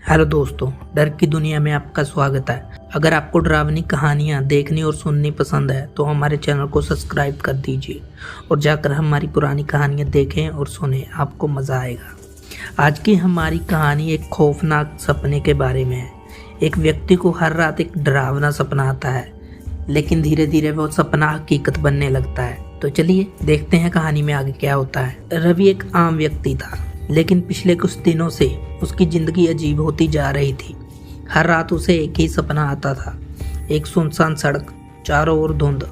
Hello दोस्तों, डर की दुनिया में आपका स्वागत है। अगर आपको डरावनी कहानियाँ देखनी और सुननी पसंद है तो हमारे चैनल को सब्सक्राइब कर दीजिए और जाकर हमारी पुरानी कहानियाँ देखें और सुनें, आपको मज़ा आएगा। आज की हमारी कहानी एक खौफनाक सपने के बारे में है। एक व्यक्ति को हर रात एक डरावना सपना आता है, लेकिन धीरे धीरे वो सपना हकीकत बनने लगता है। तो चलिए देखते हैं कहानी में आगे क्या होता है। रवि एक आम व्यक्ति था, लेकिन पिछले कुछ दिनों से उसकी जिंदगी अजीब होती जा रही थी। हर रात उसे एक ही सपना आता था, एक सुनसान सड़क, चारों ओर धुंध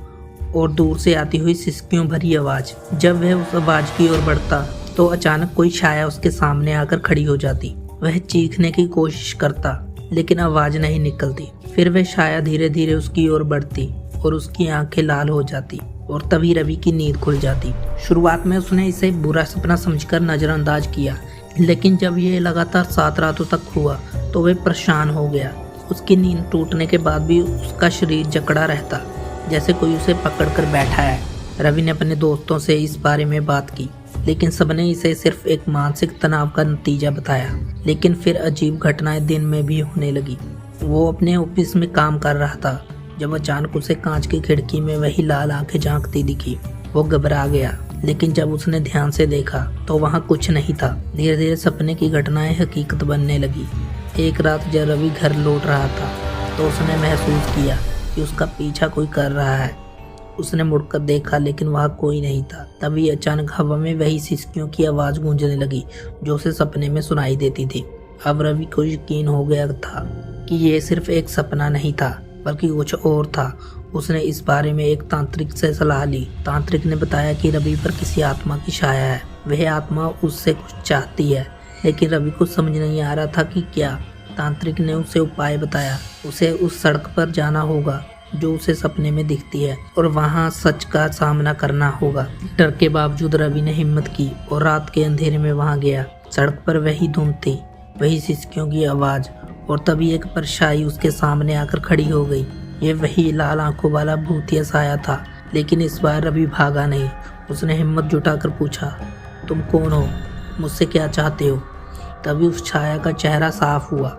और दूर से आती हुई सिसकियों भरी आवाज। जब वह उस आवाज की ओर बढ़ता तो अचानक कोई छाया उसके सामने आकर खड़ी हो जाती। वह चीखने की कोशिश करता, लेकिन आवाज नहीं निकलती। फिर वह छाया धीरे धीरे उसकी ओर बढ़ती और उसकी आंखें लाल हो जाती और तभी रवि की नींद खुल जाती। शुरुआत में उसने इसे बुरा सपना समझकर नजरअंदाज किया, लेकिन जब यह लगातार 7 रातों तक हुआ तो वह परेशान हो गया। उसकी नींद टूटने के बाद भी उसका शरीर जकड़ा रहता, जैसे कोई उसे पकड़कर बैठा है। रवि ने अपने दोस्तों से इस बारे में बात की, लेकिन सबने इसे सिर्फ एक मानसिक तनाव का नतीजा बताया। लेकिन फिर अजीब घटनाएं दिन में भी होने लगी। वो अपने ऑफिस में काम कर रहा था जब अचानक उसे कांच की खिड़की में वही लाल आंखें झांकती दिखी। वो घबरा गया, लेकिन जब उसने ध्यान से देखा तो वहाँ कुछ नहीं था। धीरे धीरे सपने की घटनाएं हकीकत बनने लगी। एक रात जब रवि घर लौट रहा था तो उसने महसूस किया कि उसका पीछा कोई कर रहा है। उसने मुड़कर देखा, लेकिन वहाँ कोई नहीं था। तभी अचानक हवा में वही सिसकियों की आवाज़ गूंजने लगी जो उसे सपने में सुनाई देती थी। अब रवि को यकीन हो गया था कि ये सिर्फ एक सपना नहीं था, बल्कि कुछ और था। उसने इस बारे में एक तांत्रिक से सलाह ली। तांत्रिक ने बताया कि रवि पर किसी आत्मा की छाया है। वह आत्मा उससे कुछ चाहती है, लेकिन रवि को समझ नहीं आ रहा था कि क्या। तांत्रिक ने उसे उपाय बताया। उसे उस सड़क पर जाना होगा जो उसे सपने में दिखती है और वहां सच का सामना करना होगा। डर के बावजूद रवि ने हिम्मत की और रात के अंधेरे में वहां गया। सड़क पर वही धुंध थी, वही सिसकियों की आवाज, और तभी एक परछाई उसके सामने आकर खड़ी हो गई। ये वही लाल आंखों वाला भूतिया साया था, लेकिन इस बार रवि भागा नहीं। उसने हिम्मत जुटाकर पूछा, तुम कौन हो? मुझसे क्या चाहते हो? तभी उस छाया का चेहरा साफ हुआ।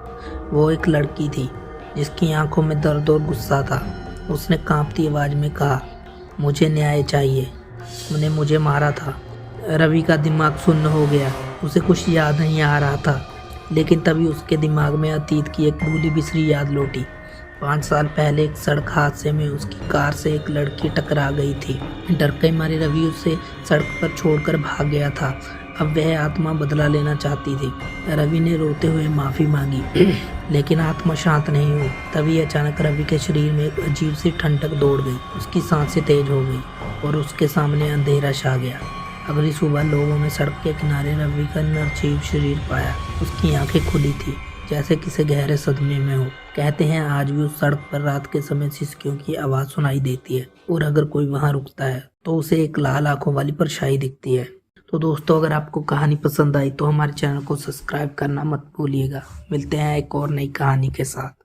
वो एक लड़की थी जिसकी आंखों में दर्द और गुस्सा था। उसने कांपती आवाज में कहा, मुझे न्याय चाहिए, उन्हें मुझे मारा था। रवि का दिमाग सुन्न हो गया। उसे कुछ याद नहीं आ रहा था, लेकिन तभी उसके दिमाग में अतीत की एक भूली बिसरी याद लौटी। 5 साल पहले एक सड़क हादसे में उसकी कार से एक लड़की टकरा गई थी। डर के मारे रवि उसे सड़क पर छोड़कर भाग गया था। अब वह आत्मा बदला लेना चाहती थी। रवि ने रोते हुए माफ़ी मांगी, लेकिन आत्मा शांत नहीं हुई। तभी अचानक रवि के शरीर में एक अजीब सी ठंडक दौड़ गई। उसकी सांसें तेज हो गई और उसके सामने अंधेरा छा गया। अगली सुबह लोगों ने सड़क के किनारे रवि का निर्जीव शरीर पाया। उसकी आंखें खुली थी, जैसे किसी गहरे सदमे में हो। कहते हैं आज भी उस सड़क पर रात के समय सिसकियों की आवाज़ सुनाई देती है, और अगर कोई वहां रुकता है तो उसे एक लाल आंखों वाली परछाई दिखती है। तो दोस्तों, अगर आपको कहानी पसंद आई तो हमारे चैनल को सब्सक्राइब करना मत भूलिएगा। मिलते हैं एक और नई कहानी के साथ।